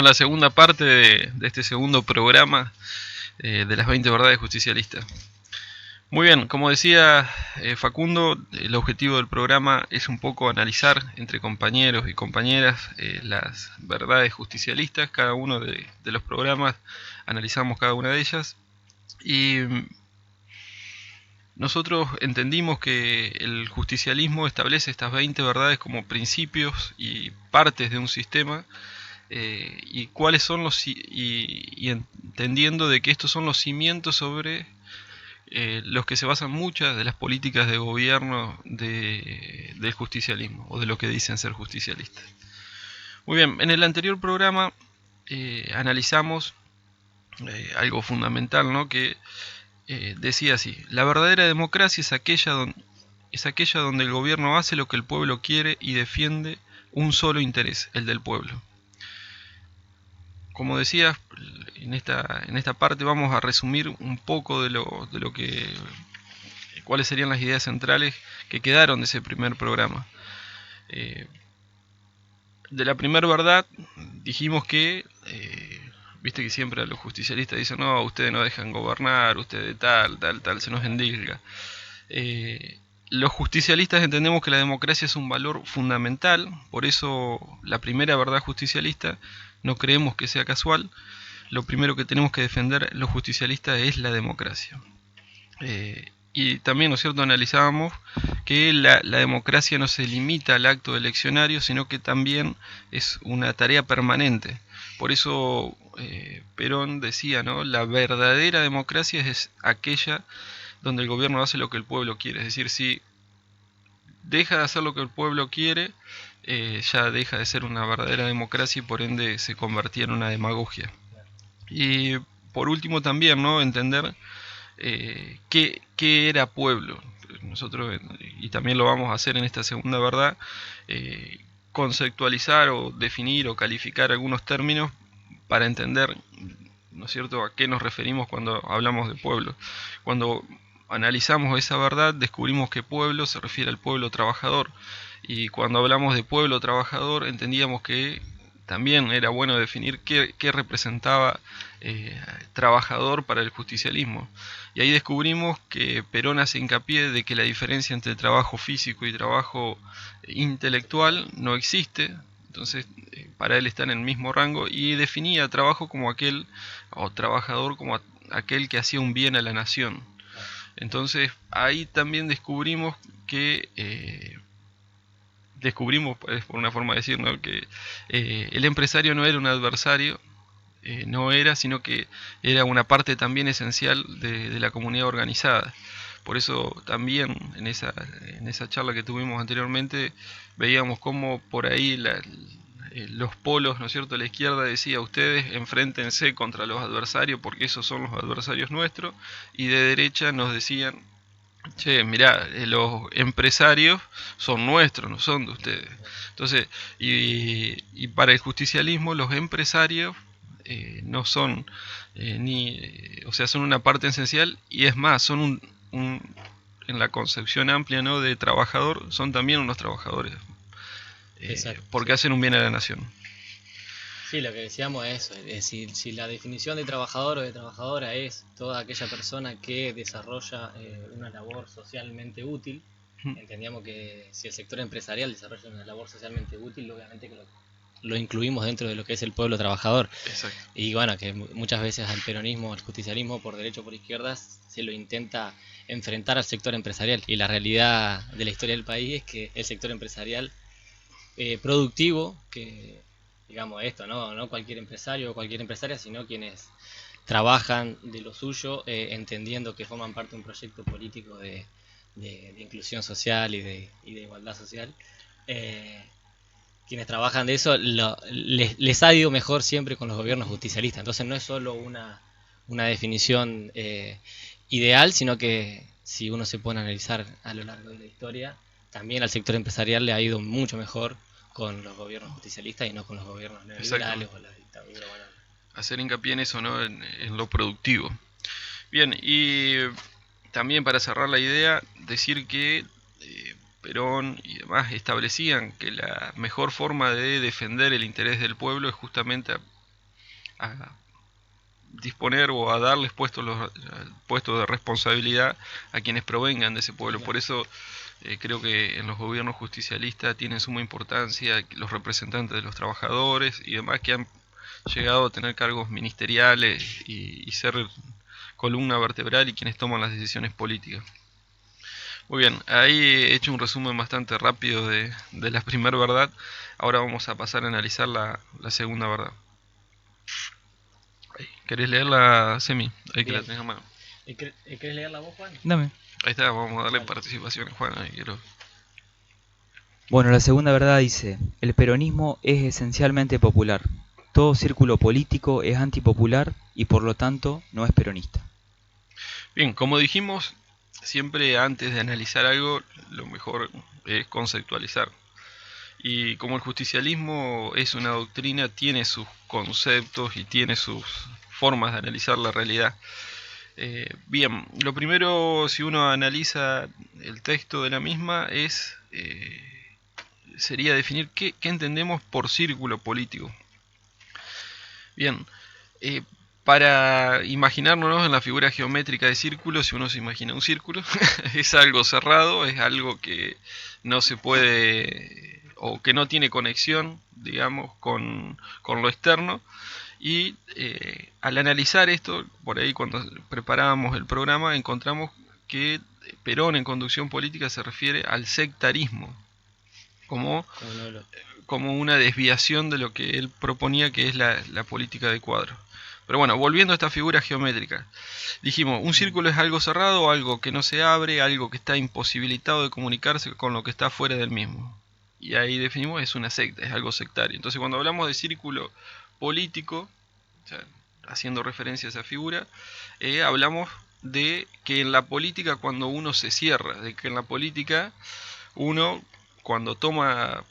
la segunda parte de este segundo programa de las 20 verdades justicialistas. Muy bien, como decía Facundo, el objetivo del programa es un poco analizar entre compañeros y compañeras las verdades justicialistas. Cada uno de los programas analizamos cada una de ellas y nosotros entendimos que el justicialismo establece estas 20 verdades como principios y partes de un sistema y cuáles son y entendiendo de que estos son los cimientos sobre los que se basan muchas de las políticas de gobierno del justicialismo o de lo que dicen ser justicialistas. Muy bien, en el anterior programa analizamos algo fundamental, ¿no? Que decía así: la verdadera democracia es aquella donde el gobierno hace lo que el pueblo quiere y defiende un solo interés, el del pueblo. Como decía, en esta parte vamos a resumir un poco de lo que cuáles serían las ideas centrales que quedaron de ese primer programa. De la primera verdad dijimos que viste que siempre a los justicialistas dicen: no, ustedes no dejan gobernar, ustedes tal, se nos endilga. Los justicialistas entendemos que la democracia es un valor fundamental, por eso la primera verdad justicialista no creemos que sea casual. Lo primero que tenemos que defender los justicialistas es la democracia. Y también, ¿no es cierto?, analizábamos que la democracia no se limita al acto eleccionario, sino que también es una tarea permanente. Por eso Perón decía, ¿no?, la verdadera democracia es aquella donde el gobierno hace lo que el pueblo quiere. Es decir, si deja de hacer lo que el pueblo quiere, ya deja de ser una verdadera democracia y por ende se convertía en una demagogia. Y por último también, ¿no?, entender qué era pueblo. Nosotros, y también lo vamos a hacer en esta segunda verdad, conceptualizar o definir o calificar algunos términos para entender, ¿no es cierto?, a qué nos referimos cuando hablamos de pueblo. Cuando analizamos esa verdad, descubrimos que pueblo se refiere al pueblo trabajador, y cuando hablamos de pueblo trabajador entendíamos que también era bueno definir qué representaba trabajador para el justicialismo. Y ahí descubrimos que Perón hace hincapié de que la diferencia entre trabajo físico y trabajo intelectual no existe. Entonces, para él está en el mismo rango, y definía trabajo como aquel, o trabajador como aquel que hacía un bien a la nación. Entonces, ahí también descubrimos que por una forma de decir, ¿no?, que el empresario no era un adversario, no era, sino que era una parte también esencial de la comunidad organizada. Por eso también en esa charla que tuvimos anteriormente veíamos cómo por ahí los polos, ¿no es cierto?, la izquierda decía: ustedes enfréntense contra los adversarios porque esos son los adversarios nuestros, y de derecha nos decían: che, mirá, los empresarios son nuestros, no son de ustedes. Entonces, y para el justicialismo los empresarios no son o sea, son una parte esencial, y es más, son en la concepción amplia, ¿no?, de trabajador, son también unos trabajadores, porque hacen un bien a la nación. Sí, lo que decíamos es eso, si la definición de trabajador o de trabajadora es toda aquella persona que desarrolla una labor socialmente útil, entendíamos que si el sector empresarial desarrolla una labor socialmente útil, obviamente que lo incluimos dentro de lo que es el pueblo trabajador. Exacto. Y bueno, que muchas veces al peronismo, al justicialismo, por derecha o por izquierda, se lo intenta enfrentar al sector empresarial. Y la realidad de la historia del país es que el sector empresarial productivo, que digamos esto, no cualquier empresario o cualquier empresaria, sino quienes trabajan de lo suyo, entendiendo que forman parte de un proyecto político de inclusión social y de igualdad social, quienes trabajan de eso les ha ido mejor siempre con los gobiernos justicialistas. Entonces no es solo una definición ideal, sino que si uno se pone a analizar a lo largo de la historia, también al sector empresarial le ha ido mucho mejor con los gobiernos justicialistas y no con los gobiernos neoliberales o la dictadura. Bueno. Hacer hincapié en eso, ¿no?, en lo productivo. Bien, y también para cerrar la idea, decir que Perón y demás establecían que la mejor forma de defender el interés del pueblo es justamente a disponer o a darles puestos de responsabilidad a quienes provengan de ese pueblo. Por eso creo que en los gobiernos justicialistas tienen suma importancia los representantes de los trabajadores y demás que han llegado a tener cargos ministeriales y ser columna vertebral y quienes toman las decisiones políticas. Muy bien, ahí he hecho un resumen bastante rápido de la primera verdad. Ahora vamos a pasar a analizar la segunda verdad. ¿Querés leerla, Semi? Ahí que la tenés a mano. ¿Querés leerla vos, Juan? Dame. Ahí está, vamos a darle participación a Juan. Ahí quiero. Bueno, la segunda verdad dice, el peronismo es esencialmente popular. Todo círculo político es antipopular y por lo tanto no es peronista. Bien, como dijimos, siempre antes de analizar algo, lo mejor es conceptualizar. Y como el justicialismo es una doctrina, tiene sus conceptos y tiene sus formas de analizar la realidad. Bien, lo primero, si uno analiza el texto de la misma, sería definir qué entendemos por círculo político. Bien, para imaginarnos en la figura geométrica de círculo, si uno se imagina un círculo, es algo cerrado, es algo que no se puede o que no tiene conexión, digamos, con lo externo. Y al analizar esto, por ahí cuando preparábamos el programa, encontramos que Perón en conducción política se refiere al sectarismo como una desviación de lo que él proponía, que es la política de cuadro. Pero bueno, volviendo a esta figura geométrica, dijimos, un círculo es algo cerrado, algo que no se abre, algo que está imposibilitado de comunicarse con lo que está fuera del mismo. Y ahí definimos, es una secta, es algo sectario. Entonces cuando hablamos de círculo político, o sea, haciendo referencia a esa figura, hablamos de que en la política cuando uno se cierra, de que en la política uno cuando toma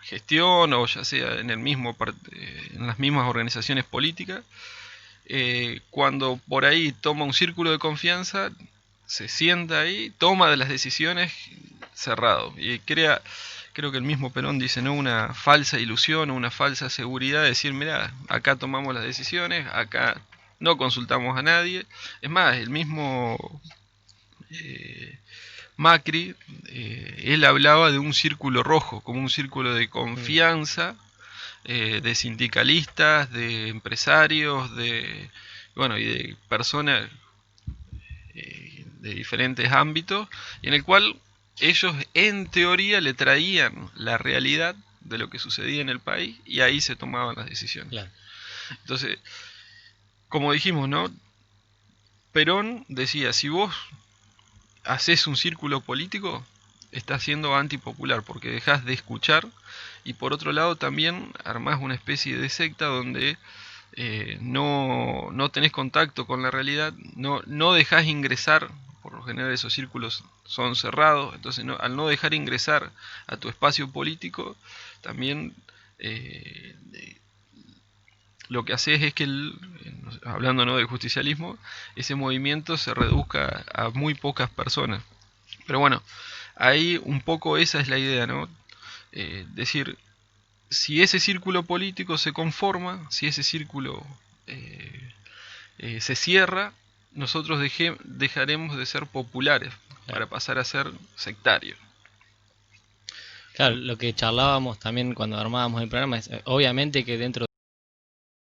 gestión o ya sea en las mismas organizaciones políticas, cuando por ahí toma un círculo de confianza, se sienta ahí, toma de las decisiones cerrado y crea, creo que el mismo Perón dice, ¿no?, una falsa ilusión, una falsa seguridad de decir, mira, acá tomamos las decisiones, acá no consultamos a nadie. Es más, el mismo Macri, él hablaba de un círculo rojo, como un círculo de confianza, de sindicalistas, de empresarios, y de personas de diferentes ámbitos, y en el cual ellos en teoría le traían la realidad de lo que sucedía en el país y ahí se tomaban las decisiones. Claro. Entonces, como dijimos, ¿no?, Perón decía, si vos haces un círculo político, estás siendo antipopular porque dejás de escuchar, y por otro lado también armás una especie de secta donde no tenés contacto con la realidad, no dejás ingresar, por lo general esos círculos son cerrados, entonces al no dejar ingresar a tu espacio político, también lo que haces es que, hablando, ¿no?, del justicialismo, ese movimiento se reduzca a muy pocas personas. Pero bueno, ahí un poco esa es la idea, ¿no? Decir, si ese círculo político se conforma, si ese círculo se cierra, nosotros dejaremos de ser populares para pasar a ser sectarios. Claro, lo que charlábamos también cuando armábamos el programa es, obviamente que dentro